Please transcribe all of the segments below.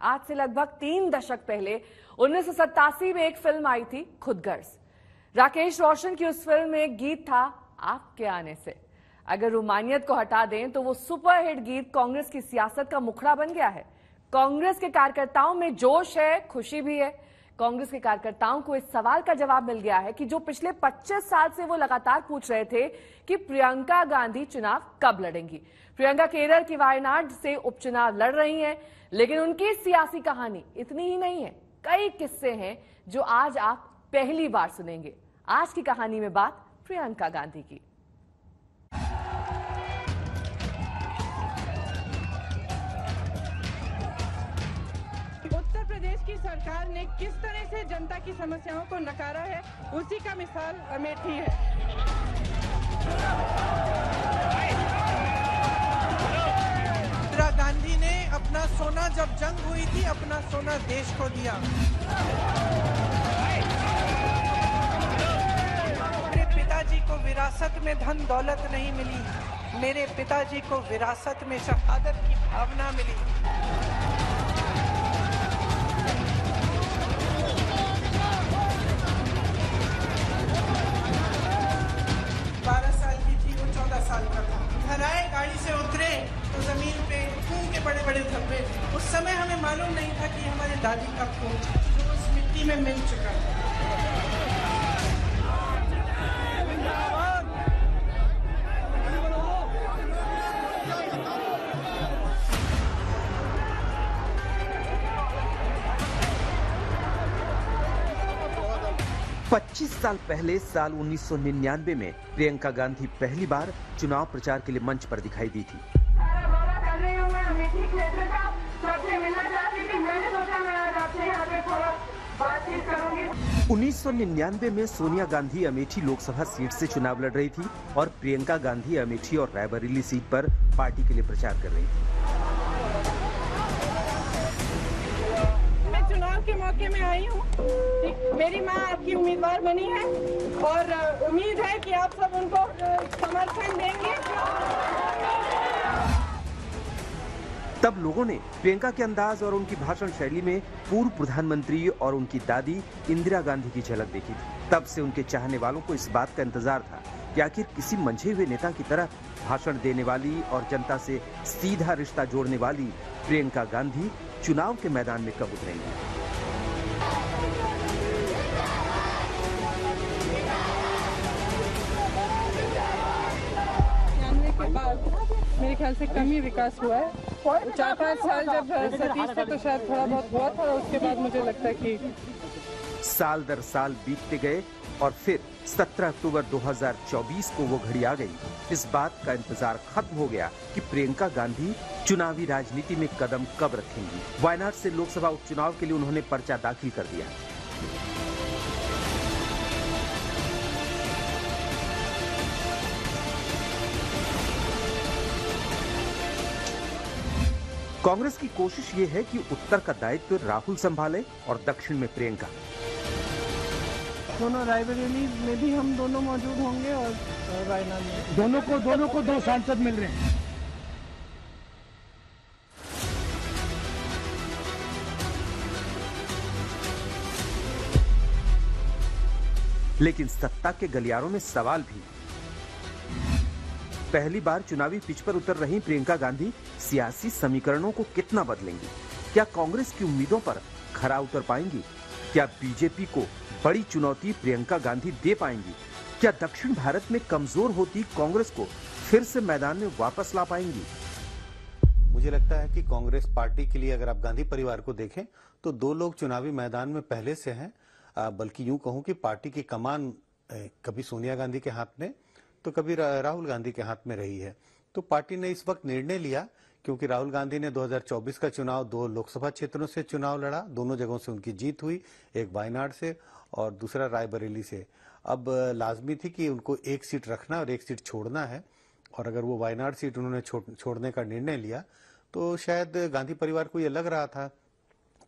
आज से लगभग 3 दशक पहले 1987 में एक फिल्म आई थी खुदगर्ज। राकेश रोशन की उस फिल्म में एक गीत था आपके आने से। अगर रोमानियत को हटा दें तो वो सुपरहिट गीत कांग्रेस की सियासत का मुखड़ा बन गया है। कांग्रेस के कार्यकर्ताओं में जोश है, खुशी भी है। कांग्रेस के कार्यकर्ताओं को इस सवाल का जवाब मिल गया है कि जो पिछले 25 साल से वो लगातार पूछ रहे थे कि प्रियंका गांधी चुनाव कब लड़ेंगी। प्रियंका केरल की वायनाड से उपचुनाव लड़ रही हैं, लेकिन उनकी सियासी कहानी इतनी ही नहीं है। कई किस्से हैं जो आज आप पहली बार सुनेंगे। आज की कहानी में बात प्रियंका गांधी की। उत्तर प्रदेश की सरकार ने किस तरह से जनता की समस्याओं को नकारा है, उसी का मिसाल अमेठी है। इंदिरा गांधी ने अपना सोना, जब जंग हुई थी, अपना सोना देश को दिया। मेरे पिताजी को विरासत में धन दौलत नहीं मिली, मेरे पिताजी को विरासत में शहादत की भावना मिली। 12 साल की थी, वो 14 साल का था। घर आए, गाड़ी से उतरे तो जमीन पे खून के बड़े बड़े धब्बे थे। उस समय हमें मालूम नहीं था कि हमारे दादी का खून जो उस मिट्टी में मिल चुका था। पच्चीस साल पहले साल 1999 में प्रियंका गांधी पहली बार चुनाव प्रचार के लिए मंच पर दिखाई दी थी। 1999 में सोनिया गांधी अमेठी लोकसभा सीट से चुनाव लड़ रही थी और प्रियंका गांधी अमेठी और रायबरेली सीट पर पार्टी के लिए प्रचार कर रही थी। चुनाव के मौके में आई हूँ। मेरी माँ आपकी उम्मीदवार बनी है और उम्मीद है कि आप सब उनको समर्थन देंगे। तब लोगों ने प्रियंका के अंदाज और उनकी भाषण शैली में पूर्व प्रधानमंत्री और उनकी दादी इंदिरा गांधी की झलक देखी थी। तब से उनके चाहने वालों को इस बात का इंतजार था कि आखिर किसी मंझे हुए नेता की तरह भाषण देने वाली और जनता से सीधा रिश्ता जोड़ने वाली प्रियंका गांधी चुनाव के मैदान में कब उतरेंगी। के बाद मेरे ख्याल से कम ही विकास हुआ है। 4-5 साल जब सतीश थे तो शायद थोड़ा बहुत हुआ था, और उसके बाद मुझे लगता है कि साल दर साल बीतते गए और फिर 17 अक्टूबर 2024 को वो घड़ी आ गई। इस बात का इंतजार खत्म हो गया कि प्रियंका गांधी चुनावी राजनीति में कदम कब रखेंगी। वायनाड से लोकसभा उपचुनाव के लिए उन्होंने पर्चा दाखिल कर दिया। कांग्रेस की कोशिश ये है कि उत्तर का दायित्व राहुल संभाले और दक्षिण में प्रियंका। दोनों रायबरेली में भी हम दोनों मौजूद होंगे और वायनाड में दोनों को 2 सांसद मिल रहे हैं। लेकिन सत्ता के गलियारों में सवाल भी। पहली बार चुनावी पिच पर उतर रही प्रियंका गांधी सियासी समीकरणों को कितना बदलेंगी? क्या कांग्रेस की उम्मीदों पर खरा उतर पाएंगी? क्या बीजेपी को बड़ी चुनौती प्रियंका गांधी दे पाएंगी? क्या दक्षिण भारत में कमजोर होती कांग्रेस को फिर से मैदान में वापस ला पाएंगी? मुझे लगता है कि कांग्रेस पार्टी के लिए अगर आप गांधी परिवार को देखें तो 2 लोग चुनावी मैदान में पहले से हैं, बल्कि यूं कहूं कि पार्टी की कमान कभी सोनिया गांधी के हाथ में तो कभी राहुल गांधी के हाथ में रही है। तो पार्टी ने इस वक्त निर्णय लिया, क्योंकि राहुल गांधी ने 2024 का चुनाव 2 लोकसभा क्षेत्रों से चुनाव लड़ा, दोनों जगहों से उनकी जीत हुई, एक वायनाड से और दूसरा रायबरेली से। अब लाजमी थी कि उनको एक सीट रखना और एक सीट छोड़ना है, और अगर वो वायनाड सीट उन्होंने छोड़ने का निर्णय लिया तो शायद गांधी परिवार को ये लग रहा था,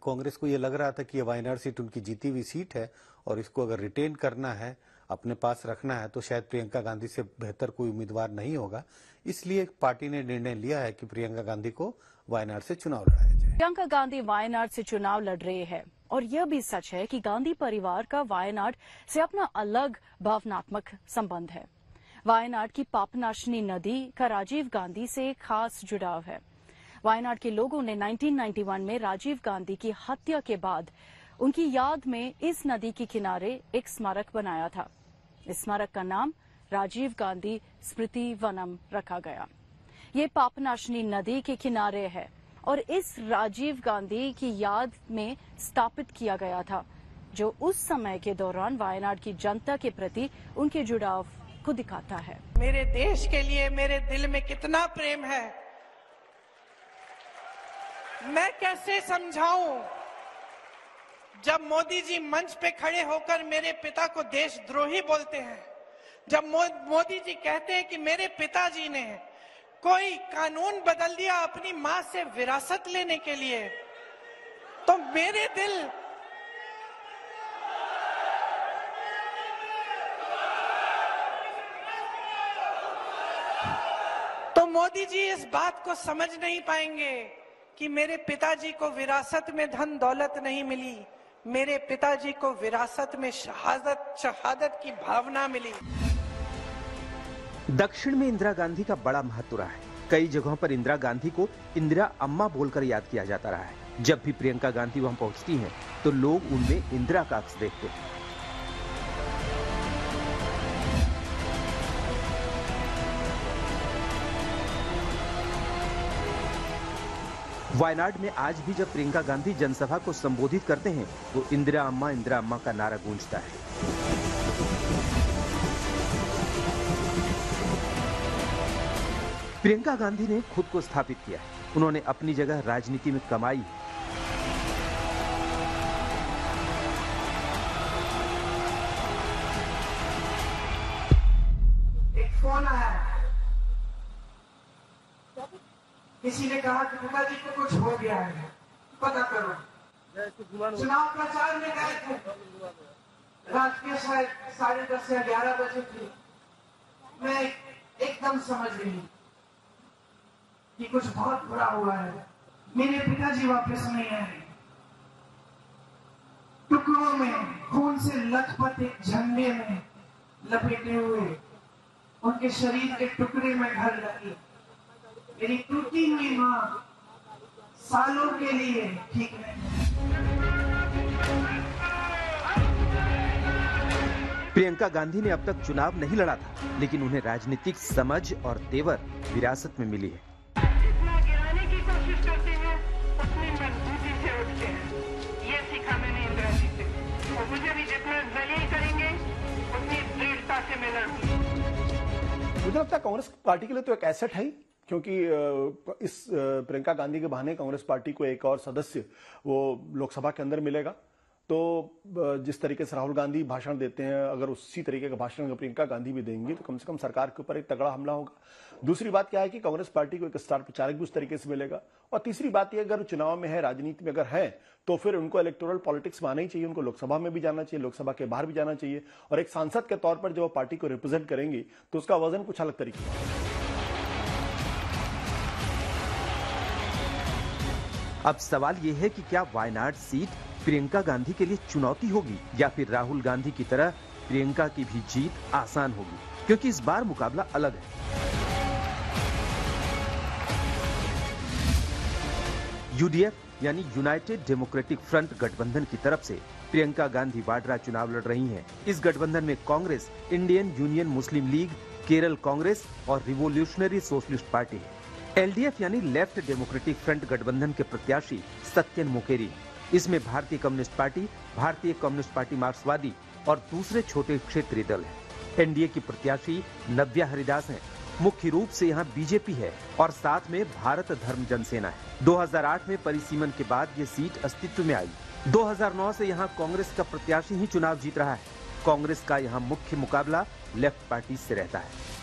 कांग्रेस को ये लग रहा था कि ये वायनाड सीट उनकी जीती हुई सीट है और इसको अगर रिटेन करना है अपने पास रखना है तो शायद प्रियंका गांधी से बेहतर कोई उम्मीदवार नहीं होगा। इसलिए पार्टी ने निर्णय लिया है कि प्रियंका गांधी को वायनाड से चुनाव लड़ाया जाए। प्रियंका गांधी वायनाड से चुनाव लड़ रहे हैं और यह भी सच है कि गांधी परिवार का वायनाड से अपना अलग भावनात्मक संबंध है। वायनाड की पापनाशनी नदी का राजीव गांधी से खास जुड़ाव है। वायनाड के लोगों ने 1991 में राजीव गांधी की हत्या के बाद उनकी याद में इस नदी के किनारे एक स्मारक बनाया था। इस स्मारक का नाम राजीव गांधी स्मृति वनम रखा गया। ये पापनाशनी नदी के किनारे है और इस राजीव गांधी की याद में स्थापित किया गया था, जो उस समय के दौरान वायनाड की जनता के प्रति उनके जुड़ाव को दिखाता है। मेरे देश के लिए मेरे दिल में कितना प्रेम है, मैं कैसे समझाऊं। जब मोदी जी मंच पे खड़े होकर मेरे पिता को देशद्रोही बोलते हैं, जब मोदी जी कहते हैं कि मेरे पिताजी ने कोई कानून बदल दिया अपनी मां से विरासत लेने के लिए, तो मेरे दिल तो मोदी जी इस बात को समझ नहीं पाएंगे कि मेरे पिताजी को विरासत में धन दौलत नहीं मिली, मेरे पिताजी को विरासत में शहादत की भावना मिली। दक्षिण में इंदिरा गांधी का बड़ा महत्व रहा है। कई जगहों पर इंदिरा गांधी को इंदिरा अम्मा बोलकर याद किया जाता रहा है। जब भी प्रियंका गांधी वहां पहुंचती हैं, तो लोग उनमें इंदिरा का अक्स देखते हैं। वायनाड में आज भी जब प्रियंका गांधी जनसभा को संबोधित करते हैं, तो इंदिरा अम्मा का नारा गूंजता है। प्रियंका गांधी ने खुद को स्थापित किया है। उन्होंने अपनी जगह राजनीति में कमाई। एक फोन आया, किसी ने कहा कि पिताजी को कुछ हो गया है, पता करो। चुनाव प्रचार में गए थे, रात के शायद 10:30 या 11 बजे थे। मैं एकदम समझ गई कि कुछ बहुत बुरा हुआ है। मेरे पिताजी वापस नहीं आए। टुकड़ों में खून से लथपथ एक झंडे में लपेटे हुए उनके शरीर के टुकड़े में घर लगी। मेरी टूटी हुई मां सालों के लिए ठीक नहीं। प्रियंका गांधी ने अब तक चुनाव नहीं लड़ा था, लेकिन उन्हें राजनीतिक समझ और तेवर विरासत में मिली है। जितना गिराने की कोशिश करते हैं, उतनी मजबूती से उठते हैं। ये सीखा मैंने इंदिरा जी से। और मुझे भी जितना जलील करेंगे, उतनी दृढ़ता से मैं लड़ूंगी। मुझे लगता है कांग्रेस पार्टी के लिए तो एक एसेट है, क्योंकि इस प्रियंका गांधी के बहाने कांग्रेस पार्टी को एक और सदस्य वो लोकसभा के अंदर मिलेगा। तो जिस तरीके से राहुल गांधी भाषण देते हैं, अगर उसी तरीके का भाषण प्रियंका गांधी भी देंगी, तो कम से कम सरकार के ऊपर एक तगड़ा हमला होगा। दूसरी बात क्या है कि कांग्रेस पार्टी को एक स्टार प्रचारक भी उस तरीके से मिलेगा। और तीसरी बात यह, अगर चुनाव में है, राजनीति में अगर है, तो फिर उनको इलेक्टोरल पॉलिटिक्स में आना ही चाहिए। उनको लोकसभा में भी जाना चाहिए, लोकसभा के बाहर भी जाना चाहिए। और एक सांसद के तौर पर जब वो पार्टी को रिप्रेजेंट करेंगी, तो उसका वजन कुछ अलग तरीके का। अब सवाल यह है कि क्या वायनाड सीट प्रियंका गांधी के लिए चुनौती होगी, या फिर राहुल गांधी की तरह प्रियंका की भी जीत आसान होगी, क्योंकि इस बार मुकाबला अलग है। यूडीएफ यानी यूनाइटेड डेमोक्रेटिक फ्रंट गठबंधन की तरफ से प्रियंका गांधी वाड्रा चुनाव लड़ रही हैं। इस गठबंधन में कांग्रेस, इंडियन यूनियन मुस्लिम लीग, केरल कांग्रेस और रिवोल्यूशनरी सोशलिस्ट पार्टी है। एलडीएफ यानी लेफ्ट डेमोक्रेटिक फ्रंट गठबंधन के प्रत्याशी सत्यन मुकेरी। इसमें भारतीय कम्युनिस्ट पार्टी, भारतीय कम्युनिस्ट पार्टी मार्क्सवादी और दूसरे छोटे क्षेत्रीय दल हैं। एनडीए की प्रत्याशी नव्या हरिदास हैं। मुख्य रूप से यहाँ बीजेपी है और साथ में भारत धर्म जनसेना है। 2008 में परिसीमन के बाद ये सीट अस्तित्व में आई। 2009 से यहाँ कांग्रेस का प्रत्याशी ही चुनाव जीत रहा है। कांग्रेस का यहाँ मुख्य मुकाबला लेफ्ट पार्टी से रहता है।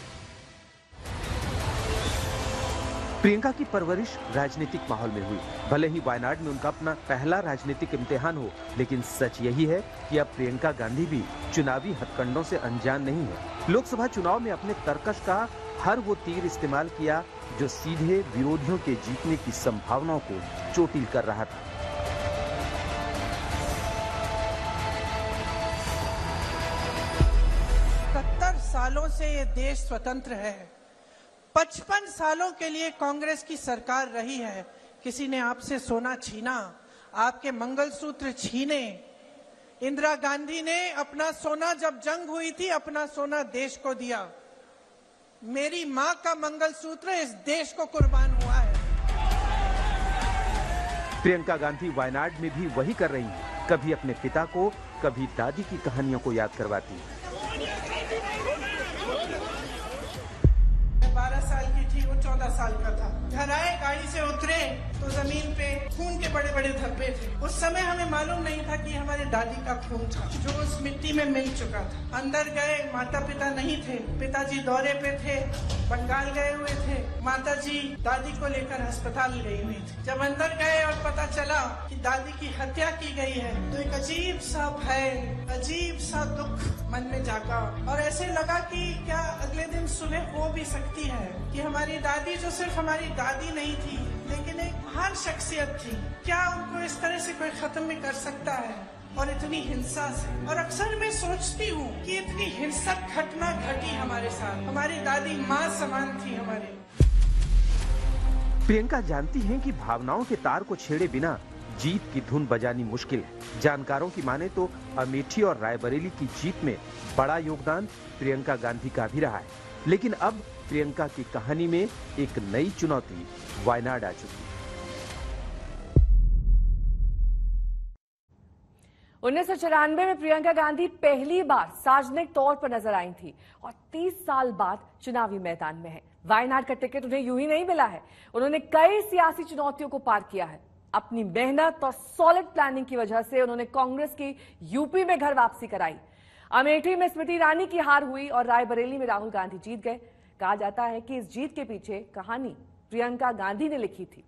प्रियंका की परवरिश राजनीतिक माहौल में हुई। भले ही वायनाड में उनका अपना पहला राजनीतिक इम्तिहान हो, लेकिन सच यही है कि अब प्रियंका गांधी भी चुनावी हथकंडों से अनजान नहीं है। लोकसभा चुनाव में अपने तरकश का हर वो तीर इस्तेमाल किया जो सीधे विरोधियों के जीतने की संभावनाओं को चोटिल कर रहा था। सालों से ये देश स्वतंत्र है। 55 सालों के लिए कांग्रेस की सरकार रही है। किसी ने आपसे सोना छीना, आपके मंगलसूत्र छीने। इंदिरा गांधी ने अपना सोना, जब जंग हुई थी, अपना सोना देश को दिया। मेरी मां का मंगलसूत्र इस देश को कुर्बान हुआ है। प्रियंका गांधी वायनाड में भी वही कर रही हैं। कभी अपने पिता को, कभी दादी की कहानियों को याद करवाती हैं। 12 साल की थी, वो 14 साल का था। घर आए, गाड़ी से उतरे तो जमीन पे खून के बड़े बड़े धब्बे थे। उस समय हमें मालूम नहीं था कि हमारे दादी का खून था, जो उस मिट्टी में मिल चुका था। अंदर गए, माता पिता नहीं थे। पिताजी दौरे पे थे, बंगाल गए हुए थे। माताजी दादी को लेकर अस्पताल गई हुई थी। जब अंदर गए और पता चला कि दादी की हत्या की गई है, तो एक अजीब सा भय, अजीब सा दुख मन में जागा और ऐसे लगा कि क्या अगले दिन सुबह हो भी सकती है कि हमारी दादी, जो सिर्फ हमारी दादी नहीं थी लेकिन एक महान शख्सियत थी, क्या उनको इस तरह से कोई खत्म भी कर सकता है, और इतनी हिंसा से। और अक्सर मैं सोचती हूँ कि इतनी हिंसक घटना घटी हमारे साथ। हमारी दादी माँ समान थी हमारे। प्रियंका जानती हैं कि भावनाओं के तार को छेड़े बिना जीत की धुन बजानी मुश्किल है। जानकारों की माने तो अमेठी और रायबरेली की जीत में बड़ा योगदान प्रियंका गांधी का भी रहा है। लेकिन अब प्रियंका की कहानी में एक नई चुनौती वायनाड आ चुकी है। 1994 में प्रियंका गांधी पहली बार सार्वजनिक तौर पर नजर आई थी और 30 साल बाद चुनावी मैदान में है। वायनाड का टिकट उन्हें यूं ही नहीं मिला है। उन्होंने कई सियासी चुनौतियों को पार किया है। अपनी मेहनत और सॉलिड प्लानिंग की वजह से उन्होंने कांग्रेस की यूपी में घर वापसी कराई। अमेठी में स्मृति ईरानी की हार हुई और रायबरेली में राहुल गांधी जीत गए। कहा जाता है कि इस जीत के पीछे कहानी प्रियंका गांधी ने लिखी थी।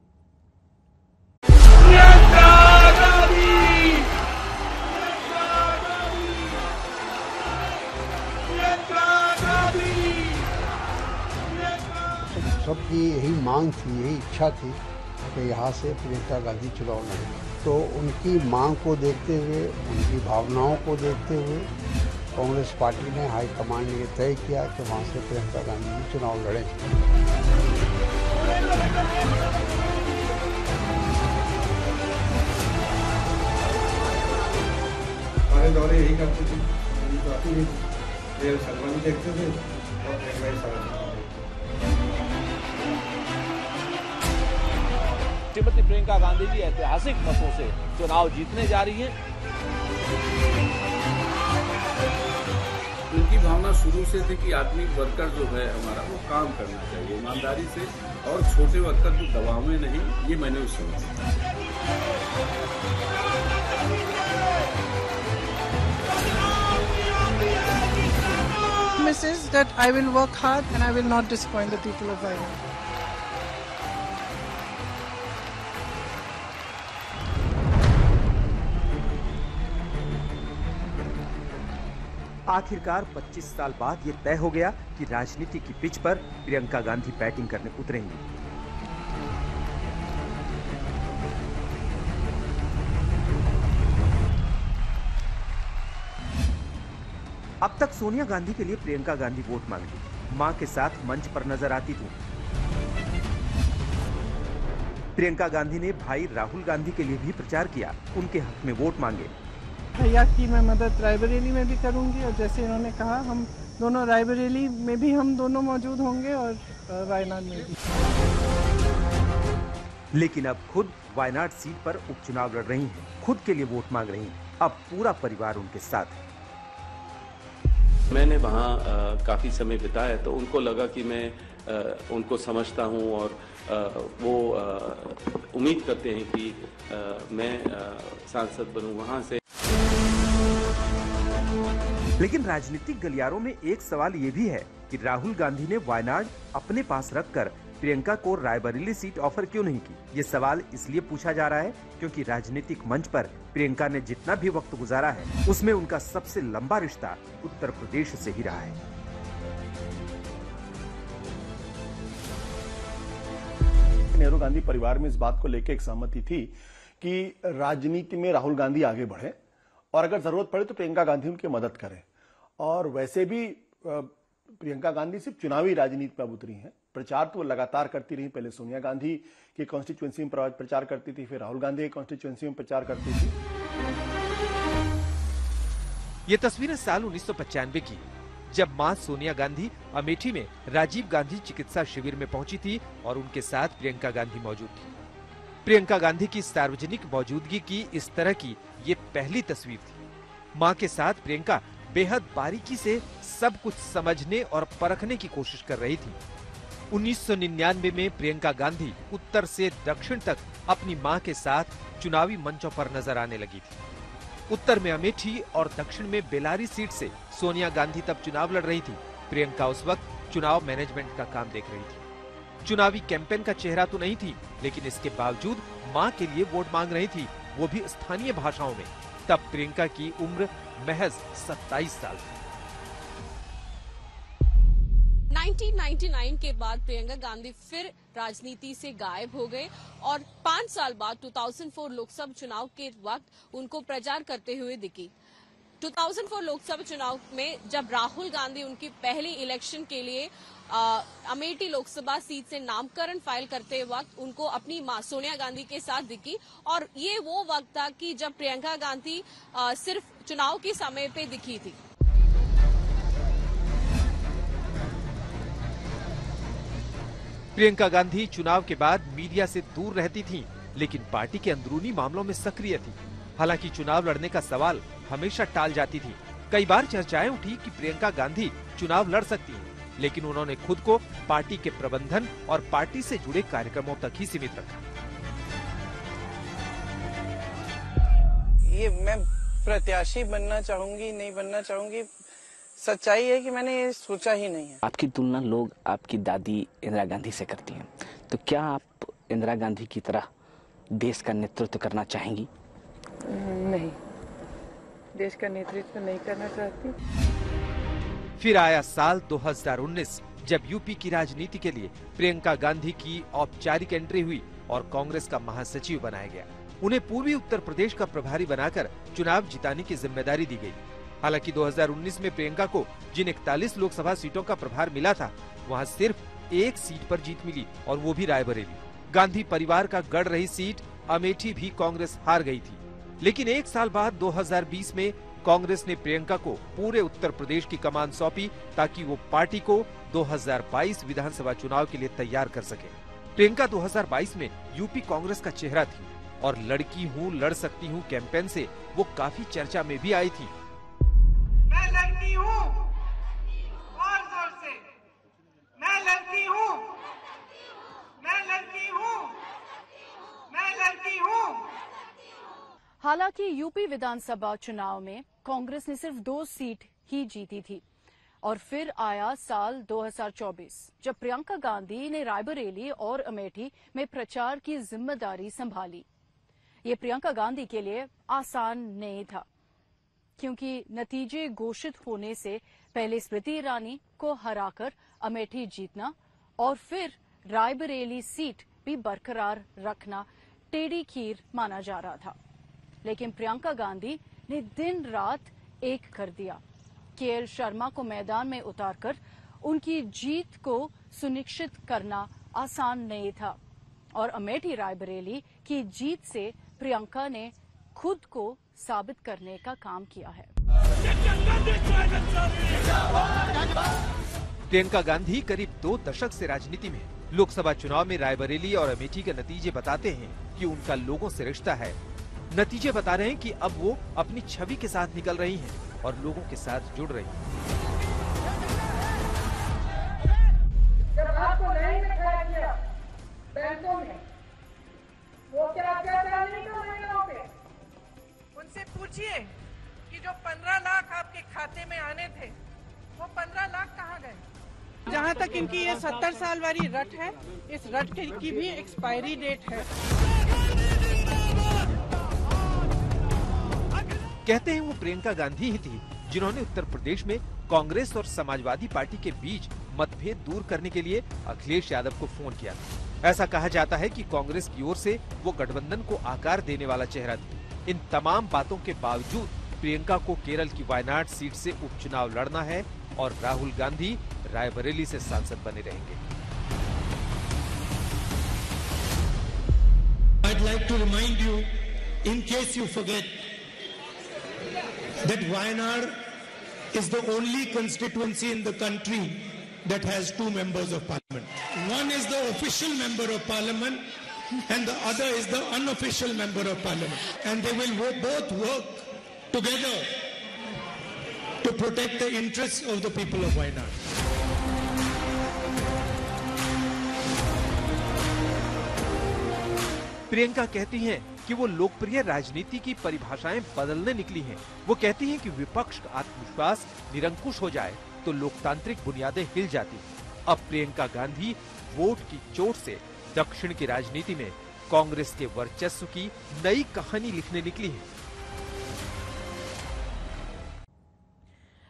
सबकी यही मांग थी, यही इच्छा थी कि यहाँ से प्रियंका गांधी चुनाव लड़े। तो उनकी मांग को देखते हुए, उनकी भावनाओं को देखते हुए कांग्रेस पार्टी ने, हाईकमान ने तय किया कि वहाँ से प्रियंका गांधी जी चुनाव लड़े। हमारे दौरे यही करते थे, शर्मा भी देखते थे और श्रीमती प्रियंका गांधी जी ऐतिहासिक मतों से चुनाव जीतने जा रही हैं। उनकी भावना शुरू से थी कि आदमी वर्कर जो है हमारा, वो काम करना चाहिए ईमानदारी से, और छोटे वर्कर को दबाव में नहीं, ये मैंने उस समय Promises that I will work hard and I will not disappoint the people of Wayanad. आखिरकार 25 साल बाद ये तय हो गया कि राजनीति की पिच पर प्रियंका गांधी बैटिंग करने उतरेंगी। अब तक सोनिया गांधी के लिए प्रियंका गांधी वोट मांगती, मां के साथ मंच पर नजर आती थी। प्रियंका गांधी ने भाई राहुल गांधी के लिए भी प्रचार किया, उनके हक में वोट मांगे। भैया की मैं मदद रायबरेली में भी करूंगी, और जैसे इन्होंने कहा, हम दोनों रायबरेली में भी हम दोनों मौजूद होंगे और वायनाड में भी। लेकिन अब खुद वायनाड सीट पर उपचुनाव लड़ रही हैं, खुद के लिए वोट मांग रही हैं। अब पूरा परिवार उनके साथ है। मैंने वहाँ काफ़ी समय बिताया, तो उनको लगा कि मैं उनको समझता हूँ, और वो उम्मीद करते हैं कि मैं सांसद बनूँ वहाँ से। लेकिन राजनीतिक गलियारों में एक सवाल ये भी है कि राहुल गांधी ने वायनाड अपने पास रखकर प्रियंका को रायबरेली सीट ऑफर क्यों नहीं की? ये सवाल इसलिए पूछा जा रहा है क्योंकि राजनीतिक मंच पर प्रियंका ने जितना भी वक्त गुजारा है उसमें उनका सबसे लंबा रिश्ता उत्तर प्रदेश से ही रहा है। नेहरू गांधी परिवार में इस बात को लेकर एक सहमति थी कि राजनीति में राहुल गांधी आगे बढ़े और अगर जरूरत पड़े तो प्रियंका गांधी उनकी मदद करें। और वैसे भी प्रियंका गांधी सिर्फ चुनावी राजनीति में उतरी हैं, प्रचार तो वो लगातार करती रही। पहले सोनिया गांधी की कॉन्स्टिट्यूएंसी में प्रचार करती थी, फिर राहुल गांधी की कॉन्स्टिट्यूएंसी में प्रचार करती थी। ये तस्वीरें साल 1995 की, जब मां सोनिया गांधी अमेठी में राजीव गांधी चिकित्सा शिविर में पहुंची थी और उनके साथ प्रियंका गांधी मौजूद थी। प्रियंका गांधी की सार्वजनिक मौजूदगी की इस तरह की ये पहली तस्वीर थी। मां के साथ प्रियंका बेहद बारीकी से सब कुछ समझने और परखने की कोशिश कर रही थी। 1999 में प्रियंका गांधी उत्तर से दक्षिण तक अपनी मां के साथ चुनावी मंचों पर नजर आने लगी थी। उत्तर में अमेठी और दक्षिण में बेलारी सीट से सोनिया गांधी तब चुनाव लड़ रही थी। प्रियंका उस वक्त चुनाव मैनेजमेंट का काम देख रही थी। चुनावी कैंपेन का चेहरा तो नहीं थी, लेकिन इसके बावजूद मां के लिए वोट मांग रही थी, वो भी स्थानीय भाषाओं में। तब प्रियंका की उम्र महज 27 साल थी। 1999 के बाद प्रियंका गांधी फिर राजनीति से गायब हो गए और 5 साल बाद 2004 लोकसभा चुनाव के वक्त उनको प्रचार करते हुए दिखी। 2004 लोकसभा चुनाव में जब राहुल गांधी उनकी पहली इलेक्शन के लिए अमेठी लोकसभा सीट से नामकरण फाइल करते वक्त उनको अपनी मां सोनिया गांधी के साथ दिखी। और ये वो वक्त था कि जब प्रियंका गांधी सिर्फ चुनाव के समय पे दिखी थी। प्रियंका गांधी चुनाव के बाद मीडिया से दूर रहती थीं, लेकिन पार्टी के अंदरूनी मामलों में सक्रिय थी। हालांकि चुनाव लड़ने का सवाल हमेशा टाल जाती थी। कई बार चर्चाएं उठी कि प्रियंका गांधी चुनाव लड़ सकती हैं, लेकिन उन्होंने खुद को पार्टी के प्रबंधन और पार्टी से जुड़े कार्यक्रमों तक ही सीमित रखा। ये मैं प्रत्याशी बनना चाहूंगी नहीं बनना चाहूंगी, सच्चाई है कि मैंने ये सोचा ही नहीं है। आपकी तुलना लोग आपकी दादी इंदिरा गांधी से करती हैं, तो क्या आप इंदिरा गांधी की तरह देश का नेतृत्व करना चाहेंगी? नहीं, देश का नेतृत्व नहीं करना चाहती। फिर आया साल 2019, जब यूपी की राजनीति के लिए प्रियंका गांधी की औपचारिक एंट्री हुई और कांग्रेस का महासचिव बनाया गया। उन्हें पूर्वी उत्तर प्रदेश का प्रभारी बनाकर चुनाव जिताने की जिम्मेदारी दी गई। हालांकि 2019 में प्रियंका को जिन 41 लोकसभा सीटों का प्रभार मिला था, वहां सिर्फ एक सीट पर जीत मिली और वो भी रायबरेली। गांधी परिवार का गढ़ रही सीट अमेठी भी कांग्रेस हार गई थी। लेकिन एक साल बाद 2020 में कांग्रेस ने प्रियंका को पूरे उत्तर प्रदेश की कमान सौंपी ताकि वो पार्टी को 2022 विधानसभा चुनाव के लिए तैयार कर सके। प्रियंका 2022 में यूपी कांग्रेस का चेहरा थी और लड़की हूँ लड़ सकती हूँ कैंपेन से वो काफी चर्चा में भी आई थी। मैं लड़की हूँ, और जोर से, मैं लड़की हूँ, मैं लड़की हूँ, मैं लड़की हूँ। हालांकि यूपी विधानसभा चुनाव में कांग्रेस ने सिर्फ 2 सीट ही जीती थी और फिर आया साल 2024, जब प्रियंका गांधी ने रायबरेली और अमेठी में प्रचार की जिम्मेदारी संभाली। ये प्रियंका गांधी के लिए आसान नहीं था, क्योंकि नतीजे घोषित होने से पहले स्मृति ईरानी को हराकर अमेठी जीतना और फिर रायबरेली सीट भी बरकरार रखना टेढ़ी खीर माना जा रहा था। लेकिन प्रियंका गांधी ने दिन रात एक कर दिया। केएल शर्मा को मैदान में उतारकर उनकी जीत को सुनिश्चित करना आसान नहीं था और अमेठी रायबरेली की जीत से प्रियंका ने खुद को साबित करने का काम किया है। प्रियंका गांधी करीब 2 दशक से राजनीति में। लोकसभा चुनाव में रायबरेली और अमेठी के नतीजे बताते हैं कि उनका लोगों से रिश्ता है। नतीजे बता रहे हैं कि अब वो अपनी छवि के साथ निकल रही हैं और लोगों के साथ जुड़ रही हैं। जब आपको नहीं दिखाया गया बैंकों में, वो क्या अत्याचार नहीं कर रहे हैं पे? उनसे पूछिए कि जो 15 लाख आपके खाते में आने थे, वो 15 लाख कहाँ गए? जहाँ तक इनकी ये 70 साल वाली रट है, इस रट की भी एक्सपायरी डेट है। कहते हैं वो प्रियंका गांधी ही थी जिन्होंने उत्तर प्रदेश में कांग्रेस और समाजवादी पार्टी के बीच मतभेद दूर करने के लिए अखिलेश यादव को फोन किया। ऐसा कहा जाता है कि कांग्रेस की ओर से वो गठबंधन को आकार देने वाला चेहरा थी। इन तमाम बातों के बावजूद प्रियंका को केरल की वायनाड सीट से उपचुनाव लड़ना है और राहुल गांधी रायबरेली से सांसद बने रहेंगे। I'd like to remind you, in case you forget, that Wayanad is the only constituency in the country that has 2 members of parliament. One is the official member of parliament and the other is the unofficial member of parliament. And they will both work together to protect the interests of the people of Wayanad. Priyanka कहती हैं कि वो लोकप्रिय राजनीति की परिभाषाएं बदलने निकली हैं। वो कहती हैं कि विपक्ष का आत्मविश्वास निरंकुश हो जाए तो लोकतांत्रिक बुनियादें हिल जाती हैं। अब प्रियंका गांधी वोट की चोट से दक्षिण की राजनीति में कांग्रेस के वर्चस्व की नई कहानी लिखने निकली है।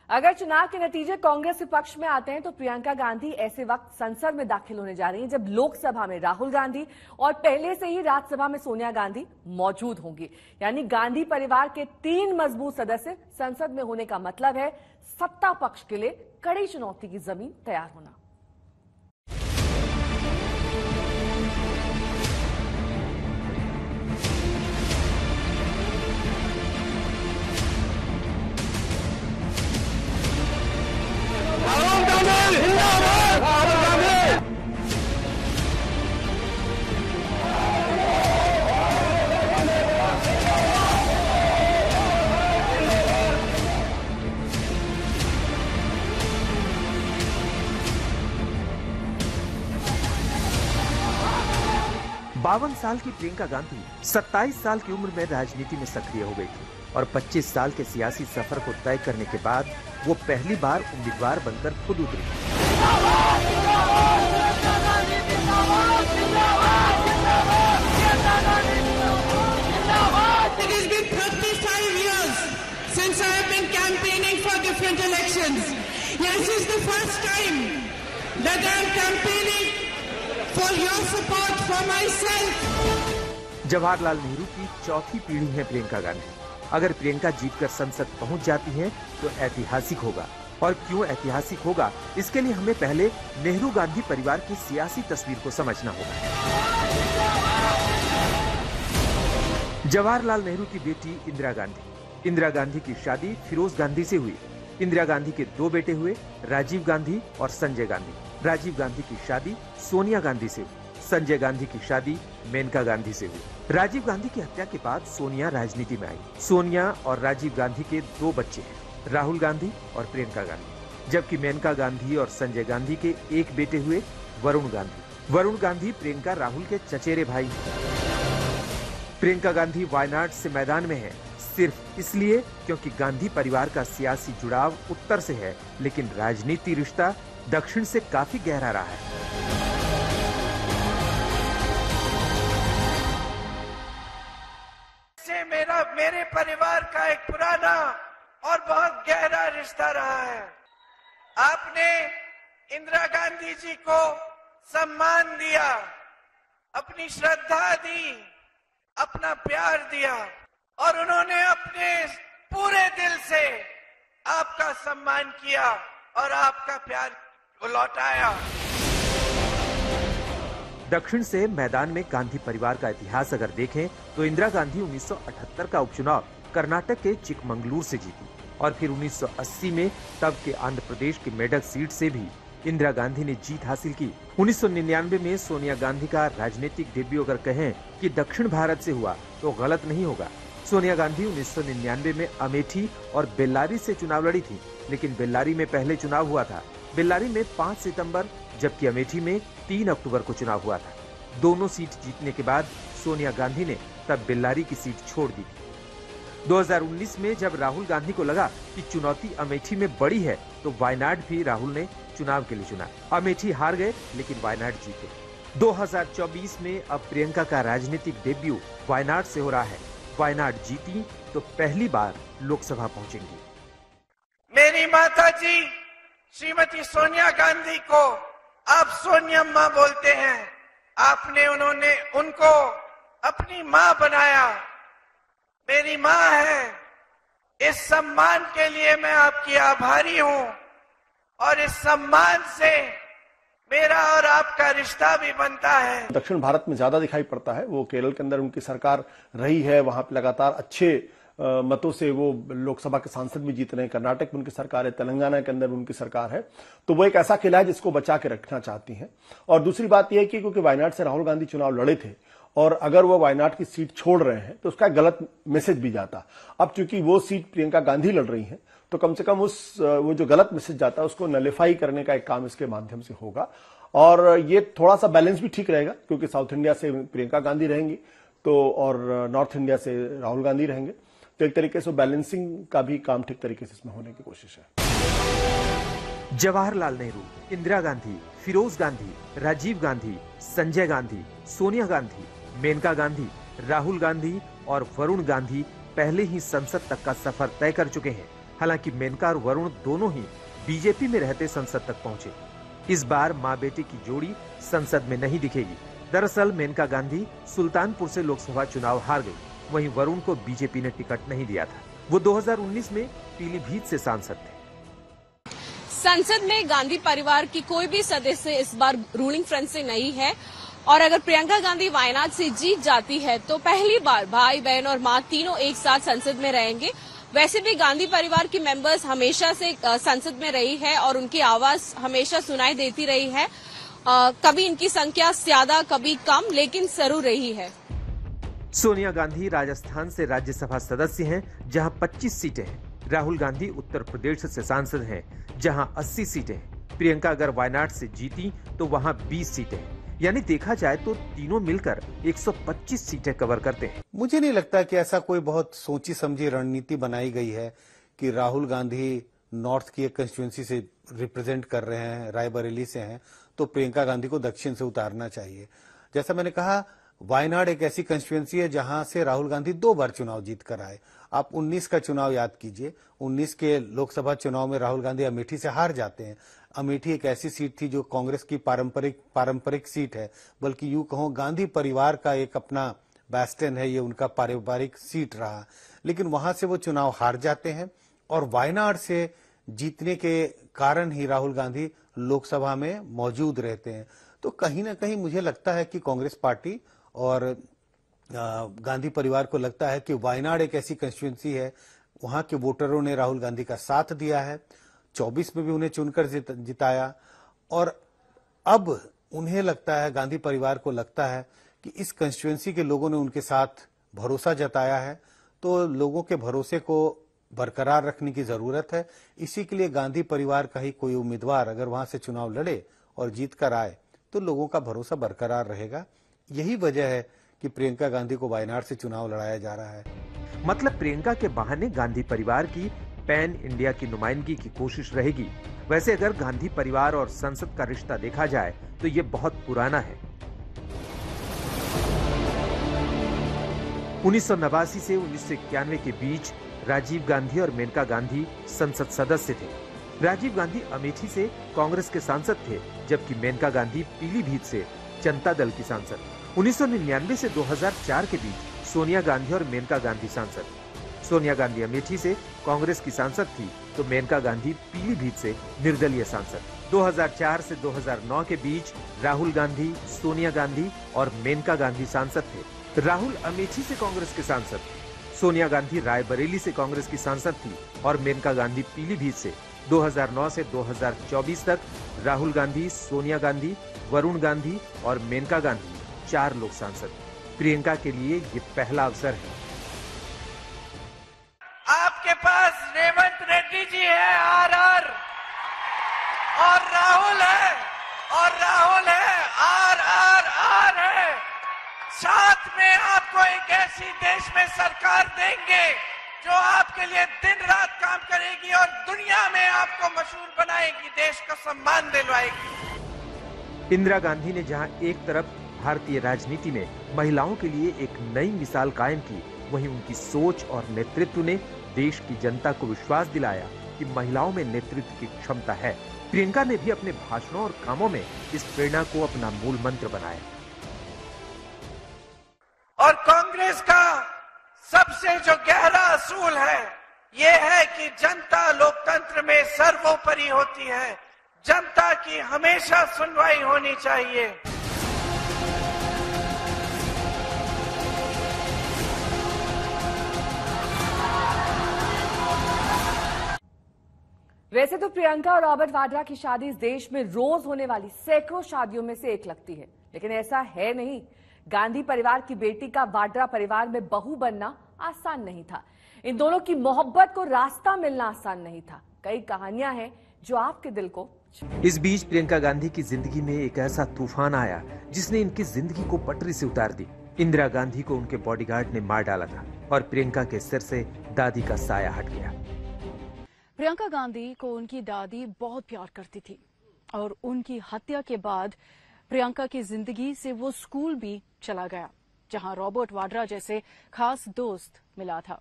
अगर चुनाव के नतीजे कांग्रेस के पक्ष में आते हैं तो प्रियंका गांधी ऐसे वक्त संसद में दाखिल होने जा रही हैं जब लोकसभा में राहुल गांधी और पहले से ही राज्यसभा में सोनिया गांधी मौजूद होंगी। यानी गांधी परिवार के 3 मजबूत सदस्य संसद में होने का मतलब है सत्ता पक्ष के लिए कड़ी चुनौती की जमीन तैयार होना। बावन साल की प्रियंका गांधी 27 साल की उम्र में राजनीति में सक्रिय हो गई थी और 25 साल के सियासी सफर को तय करने के बाद वो पहली बार उम्मीदवार बनकर खुद उतरी। It has been 35 years since I have been campaigning for different elections. Yes, this is the first time that I am campaigning for your support for myself. Jawaharlal Nehru की चौथी पीढ़ी है प्रियंका गांधी। अगर प्रियंका जीतकर संसद पहुंच जाती है तो ऐतिहासिक होगा। और क्यों ऐतिहासिक होगा, इसके लिए हमें पहले नेहरू गांधी परिवार की सियासी तस्वीर को समझना होगा। जवाहरलाल नेहरू की बेटी इंदिरा गांधी की शादी फिरोज गांधी से हुई। इंदिरा गांधी के 2 बेटे हुए, राजीव गांधी और संजय गांधी। राजीव गांधी की शादी सोनिया गांधी से हुई। संजय गांधी की शादी मेनका गांधी से हुई। राजीव गांधी की हत्या के बाद सोनिया राजनीति में आई। सोनिया और राजीव गांधी के 2 बच्चे हैं, राहुल गांधी और प्रियंका गांधी। जबकि मेनका गांधी और संजय गांधी के 1 बेटे हुए, वरुण गांधी। वरुण गांधी प्रियंका राहुल के चचेरे भाई हैं। प्रियंका गांधी वायनाड से मैदान में है सिर्फ इसलिए क्योंकि गांधी परिवार का सियासी जुड़ाव उत्तर से है, लेकिन राजनीति रिश्ता दक्षिण से काफी गहरा रहा है। से मेरे परिवार का एक पुराना और बहुत गहरा रिश्ता रहा है। आपने इंदिरा गांधी जी को सम्मान दिया, अपनी श्रद्धा दी, अपना प्यार दिया और उन्होंने अपने पूरे दिल से आपका सम्मान किया और आपका प्यार लौटाया। दक्षिण से मैदान में गांधी परिवार का इतिहास अगर देखें तो इंदिरा गांधी 1978 का उपचुनाव कर्नाटक के चिकमंगलुरु से जीती और फिर 1980 में तब के आंध्र प्रदेश की मेडक सीट से भी इंदिरा गांधी ने जीत हासिल की। 1999 में सोनिया गांधी का राजनीतिक डेब्यू अगर कहें कि दक्षिण भारत से हुआ तो गलत नहीं होगा। सोनिया गांधी 1999 में अमेठी और बेल्लारी से चुनाव लड़ी थी, लेकिन बेल्लारी में पहले चुनाव हुआ था। बेल्लारी में 5 सितंबर जबकि अमेठी में 3 अक्टूबर को चुनाव हुआ था। दोनों सीट जीतने के बाद सोनिया गांधी ने तब बेल्लारी की सीट छोड़ दी थी। 2019 में जब राहुल गांधी को लगा कि चुनौती अमेठी में बड़ी है, तो वायनाड भी राहुल ने चुनाव के लिए चुना। अमेठी हार गए, लेकिन वायनाड जीते। 2024 में अब प्रियंका का राजनीतिक डेब्यू वायनाड से हो रहा है। वायनाड जीती तो पहली बार लोकसभा पहुंचेंगी। मेरी माता जी श्रीमती सोनिया गांधी को आप सोनियम्मा बोलते हैं। उन्होंने उनको अपनी मां बनाया, मेरी मां है। इस सम्मान के लिए मैं आपकी आभारी हूं और इस सम्मान से मेरा और आपका रिश्ता भी बनता है। दक्षिण भारत में ज्यादा दिखाई पड़ता है। वो केरल के अंदर उनकी सरकार रही है, वहां पे लगातार अच्छे मतों से वो लोकसभा के सांसद भी जीत रहे हैं। कर्नाटक में उनकी सरकार है, तेलंगाना के अंदर उनकी सरकार है। तो वो एक ऐसा किला है जिसको बचा के रखना चाहती हैं। और दूसरी बात यह है कि क्योंकि वायनाड से राहुल गांधी चुनाव लड़े थे और अगर वो वायनाड की सीट छोड़ रहे हैं तो उसका गलत मैसेज भी जाता। अब चूंकि वो सीट प्रियंका गांधी लड़ रही हैं, तो कम से कम वो जो गलत मैसेज जाता है उसको नलिफाई करने का एक काम इसके माध्यम से होगा। और ये थोड़ा सा बैलेंस भी ठीक रहेगा, क्योंकि साउथ इंडिया से प्रियंका गांधी रहेंगी तो और नॉर्थ इंडिया से राहुल गांधी रहेंगे। तो एक तरीके से बैलेंसिंग का भी काम ठीक तरीके से इसमें होने की कोशिश है। जवाहरलाल नेहरू, इंदिरा गांधी, फिरोज गांधी, राजीव गांधी, संजय गांधी, सोनिया गांधी, मेनका गांधी, राहुल गांधी और वरुण गांधी पहले ही संसद तक का सफर तय कर चुके हैं। हालांकि मेनका और वरुण दोनों ही बीजेपी में रहते संसद तक पहुंचे। इस बार मां बेटे की जोड़ी संसद में नहीं दिखेगी। दरअसल मेनका गांधी सुल्तानपुर से लोकसभा चुनाव हार गई, वहीं वरुण को बीजेपी ने टिकट नहीं दिया था। वो 2019 में पीलीभीत से सांसद थे। संसद में गांधी परिवार की कोई भी सदस्य इस बार रूलिंग फ्रंट से नहीं है और अगर प्रियंका गांधी वायनाड से जीत जाती है तो पहली बार भाई बहन और मां तीनों एक साथ संसद में रहेंगे। वैसे भी गांधी परिवार की मेंबर्स हमेशा से संसद में रही है और उनकी आवाज हमेशा सुनाई देती रही है। कभी इनकी संख्या ज्यादा कभी कम, लेकिन जरूर रही है। सोनिया गांधी राजस्थान से राज्यसभा सदस्य हैं, जहां 25 सीटें हैं। राहुल गांधी उत्तर प्रदेश से सांसद हैं, जहां 80 सीटें हैं। प्रियंका अगर वायनाड से जीती तो वहां 20 सीटें हैं। यानी देखा जाए तो तीनों मिलकर 125 सीटें कवर करते हैं। मुझे नहीं लगता कि ऐसा कोई बहुत सोची समझी रणनीति बनाई गई है कि राहुल गांधी नॉर्थ की एक कंस्टिट्यूएंसी से रिप्रेजेंट कर रहे हैं, रायबरेली से हैं, तो प्रियंका गांधी को दक्षिण से उतारना चाहिए। जैसा मैंने कहा, वायनाड एक ऐसी कंस्टिट्यूएंसी है जहां से राहुल गांधी 2 बार चुनाव जीत कर आए। आप 19 का चुनाव याद कीजिए। 19 के लोकसभा चुनाव में राहुल गांधी अमेठी से हार जाते हैं। अमेठी एक ऐसी सीट थी जो कांग्रेस की पारंपरिक सीट है, बल्कि यूं कहो गांधी परिवार का एक अपना बैस्टन है, ये उनका पारिवारिक सीट रहा। लेकिन वहां से वो चुनाव हार जाते हैं और वायनाड से जीतने के कारण ही राहुल गांधी लोकसभा में मौजूद रहते हैं। तो कहीं ना कहीं मुझे लगता है कि कांग्रेस पार्टी और गांधी परिवार को लगता है कि वायनाड एक ऐसी कंस्टिट्यूएंसी है, वहां के वोटरों ने राहुल गांधी का साथ दिया है, 24 में भी उन्हें चुनकर जिताया, और अब उन्हें लगता है, गांधी परिवार को लगता है कि इस कंस्टिट्यूएंसी के लोगों ने उनके साथ भरोसा जताया है, तो लोगों के भरोसे को बरकरार रखने की जरूरत है। इसी के लिए गांधी परिवार का ही कोई उम्मीदवार अगर वहां से चुनाव लड़े और जीत कर आए तो लोगों का भरोसा बरकरार रहेगा। यही वजह है कि प्रियंका गांधी को वायनाड से चुनाव लड़ाया जा रहा है। मतलब प्रियंका के बहाने गांधी परिवार की पैन इंडिया की नुमाइंदगी की कोशिश रहेगी। वैसे अगर गांधी परिवार और संसद का रिश्ता देखा जाए तो ये बहुत पुराना है। 1989 से 1991 के बीच राजीव गांधी और मेनका गांधी संसद सदस्य थे। राजीव गांधी अमेठी से कांग्रेस के सांसद थे, जबकि मेनका गांधी पीलीभीत से जनता दल की सांसद। 1999 से 2004 के बीच सोनिया गांधी और मेनका गांधी सांसद। सोनिया गांधी अमेठी से कांग्रेस की सांसद थी, तो मेनका गांधी पीलीभीत से निर्दलीय सांसद। 2004 से 2009 के बीच राहुल गांधी, सोनिया गांधी और मेनका गांधी सांसद थे। राहुल अमेठी से कांग्रेस के सांसद थे। सोनिया गांधी रायबरेली से कांग्रेस की सांसद थी और मेनका गांधी पीलीभीत से। 2009 से 2024 तक राहुल गांधी, सोनिया गांधी, वरुण गांधी और मेनका गांधी 4 लोग सांसद। प्रियंका के लिए ये पहला अवसर है। आपके पास रेवंत रेड्डी जी है RR, और राहुल है, RR है। साथ में आपको एक ऐसी देश में सरकार देंगे जो आपके लिए दिन रात काम करेगी और दुनिया में आपको मशहूर बनाएगी, देश को सम्मान दिलवाएगी। इंदिरा गांधी ने जहां एक तरफ भारतीय राजनीति में महिलाओं के लिए एक नई मिसाल कायम की, वहीं उनकी सोच और नेतृत्व ने देश की जनता को विश्वास दिलाया कि महिलाओं में नेतृत्व की क्षमता है। प्रियंका ने भी अपने भाषणों और कामों में इस प्रेरणा को अपना मूल मंत्र बनाया। और कांग्रेस का सबसे जो गहरा असूल है, ये है कि जनता लोकतंत्र में सर्वोपरि होती है, जनता की हमेशा सुनवाई होनी चाहिए। वैसे तो प्रियंका और रॉबर्ट वाड्रा की शादी इस देश में रोज होने वाली सैकड़ों शादियों में से एक लगती है, लेकिन ऐसा है नहीं। गांधी परिवार की बेटी का वाड्रा परिवार में बहू बनना आसान नहीं था। इन दोनों की मोहब्बत को रास्ता मिलना आसान नहीं था। कई कहानियां हैं जो आपके दिल को। इस बीच प्रियंका गांधी की जिंदगी में एक ऐसा तूफान आया जिसने इनकी जिंदगी को पटरी से उतार दी। इंदिरा गांधी को उनके बॉडीगार्ड ने मार डाला था और प्रियंका के सिर से दादी का साया हट गया। प्रियंका गांधी को उनकी दादी बहुत प्यार करती थी और उनकी हत्या के बाद प्रियंका की जिंदगी से वो स्कूल भी चला गया, जहां रॉबर्ट वाड्रा जैसे खास दोस्त मिला था।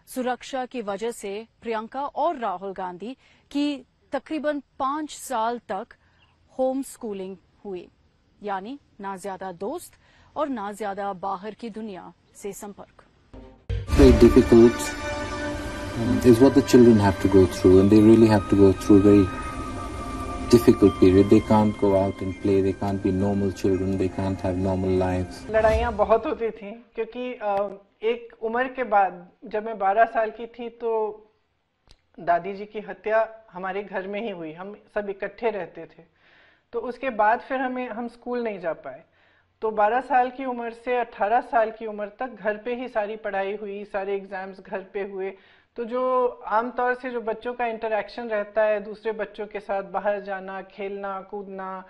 सुरक्षा की वजह से प्रियंका और राहुल गांधी की तकरीबन 5 साल तक होम स्कूलिंग हुई, यानी ना ज्यादा दोस्त और ना ज्यादा बाहर की दुनिया से संपर्क। Is what the children have to go through, and they really have to go through a very difficult period. They can't go out and play, they can't be normal children, they can't have normal lives. लड़ाइयाँ बहुत होती थी क्योंकि एक उम्र के बाद जब मैं 12 साल की थी तो दादी जी की हत्या हमारे घर में ही हुई। हम सब इकट्ठे रहते थे, तो उसके बाद फिर हम स्कूल नहीं जा पाए। तो 12 साल की उम्र से 18 साल की उम्र तक घर पे ही सारी पढ़ाई हुई, सारे एग्जाम्स घर पे हुए। तो जो आमतौर से जो बच्चों का इंटरेक्शन रहता है दूसरे बच्चों के साथ, बाहर जाना, खेलना कूदना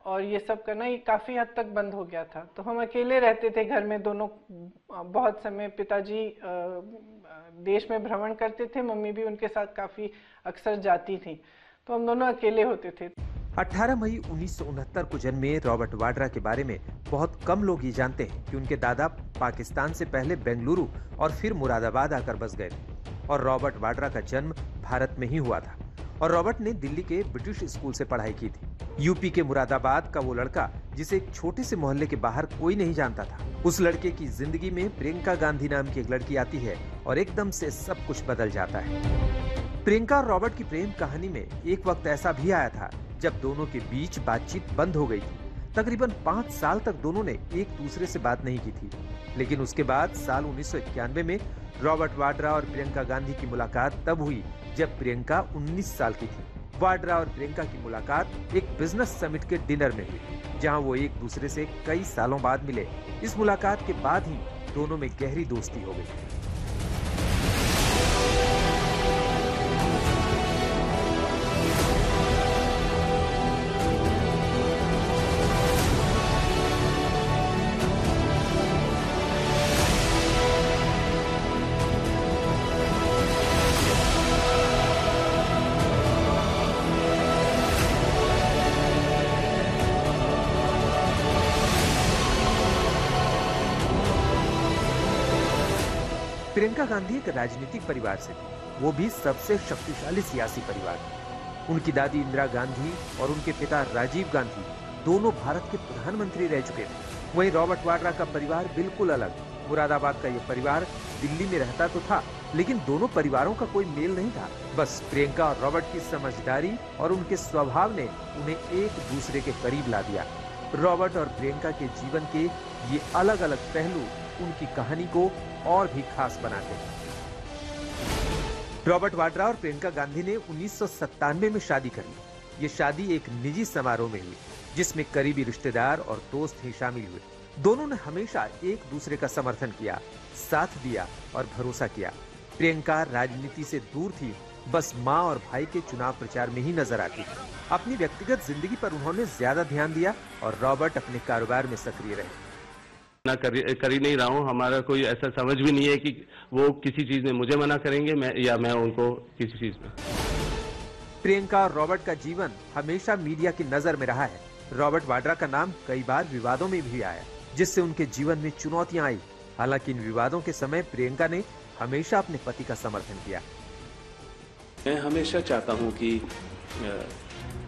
और ये सब करना, ये काफ़ी हद तक बंद हो गया था। तो हम अकेले रहते थे घर में दोनों। बहुत समय पिताजी देश में भ्रमण करते थे, मम्मी भी उनके साथ काफ़ी अक्सर जाती थी, तो हम दोनों अकेले होते थे। 18 मई 1969 को जन्मे रॉबर्ट वाड्रा के बारे में बहुत कम लोग ये जानते हैं कि उनके दादा पाकिस्तान से पहले बेंगलुरु और फिर मुरादाबाद आकर बस गए थे और रॉबर्ट वाड्रा का जन्म भारत में ही हुआ था। और रॉबर्ट ने दिल्ली के ब्रिटिश स्कूल से पढ़ाई की थी। यूपी के मुरादाबाद का वो लड़का जिसे एक छोटे से मोहल्ले के बाहर कोई नहीं जानता था, उस लड़के की जिंदगी में प्रियंका गांधी नाम की एक लड़की आती है और एकदम से सब कुछ बदल जाता है। प्रियंका और रॉबर्ट की प्रेम कहानी में एक वक्त ऐसा भी आया था जब दोनों के बीच बातचीत बंद हो गई थी। तकरीबन 5 साल तक दोनों ने एक दूसरे से बात नहीं की थी, लेकिन उसके बाद साल 1991 में रॉबर्ट वाड्रा और प्रियंका गांधी की मुलाकात तब हुई जब प्रियंका 19 साल की थी। वाड्रा और प्रियंका की मुलाकात एक बिजनेस समिट के डिनर में हुई, जहां वो एक दूसरे से कई सालों बाद मिले। इस मुलाकात के बाद ही दोनों में गहरी दोस्ती हो गई। प्रियंका गांधी एक राजनीतिक परिवार से थी, वो भी सबसे शक्तिशाली सियासी परिवार। उनकी दादी इंदिरा गांधी और उनके पिता राजीव गांधी दोनों भारत के प्रधानमंत्री रह चुके थे। वहीं रॉबर्ट वाड्रा का परिवार बिल्कुल अलग। मुरादाबाद का ये परिवार दिल्ली में रहता तो था, लेकिन दोनों परिवारों का कोई मेल नहीं था। बस प्रियंका और रॉबर्ट की समझदारी और उनके स्वभाव ने उन्हें एक दूसरे के करीब ला दिया। रॉबर्ट और प्रियंका के जीवन के ये अलग अलग पहलू उनकी कहानी को और भी खास बनाते हैं। रॉबर्ट वाड्रा और प्रियंका गांधी ने 1997 में शादी करी। ये शादी एक निजी समारोह में हुई, जिसमें करीबी रिश्तेदार और दोस्त ही शामिल हुए। दोनों ने हमेशा एक दूसरे का समर्थन किया, साथ दिया और भरोसा किया। प्रियंका राजनीति से दूर थी, बस माँ और भाई के चुनाव प्रचार में ही नजर आती थी। अपनी व्यक्तिगत जिंदगी पर उन्होंने ज्यादा ध्यान दिया और रॉबर्ट अपने कारोबार में सक्रिय रहे। कर ही नहीं रहा हूँ। हमारा कोई ऐसा समझ भी नहीं है कि वो किसी चीज में मुझे मना करेंगे मैं उनको किसी चीज में। प्रियंका और रॉबर्ट का जीवन हमेशा मीडिया की नजर में रहा है। रॉबर्ट वाड्रा का नाम कई बार विवादों में भी आया, जिससे उनके जीवन में चुनौतियां आई। हालांकि इन विवादों के समय प्रियंका ने हमेशा अपने पति का समर्थन किया। मैं हमेशा चाहता हूं कि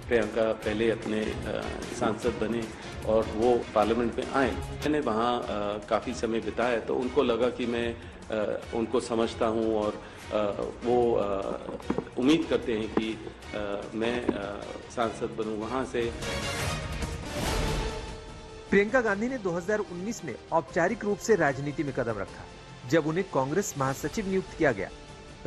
प्रियंका पहले अपने सांसद बने और वो पार्लियामेंट में आए। मैंने वहाँ काफ़ी समय बिताया तो उनको लगा कि मैं उनको समझता हूँ और वो उम्मीद करते हैं कि मैं सांसद बनूं वहाँ से। प्रियंका गांधी ने 2019 में औपचारिक रूप से राजनीति में कदम रखा, जब उन्हें कांग्रेस महासचिव नियुक्त किया गया।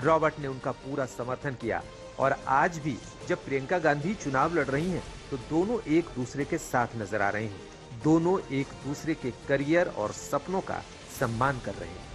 रॉबर्ट ने उनका पूरा समर्थन किया और आज भी जब प्रियंका गांधी चुनाव लड़ रही हैं, तो दोनों एक दूसरे के साथ नजर आ रहे हैं। दोनों एक दूसरे के करियर और सपनों का सम्मान कर रहे हैं।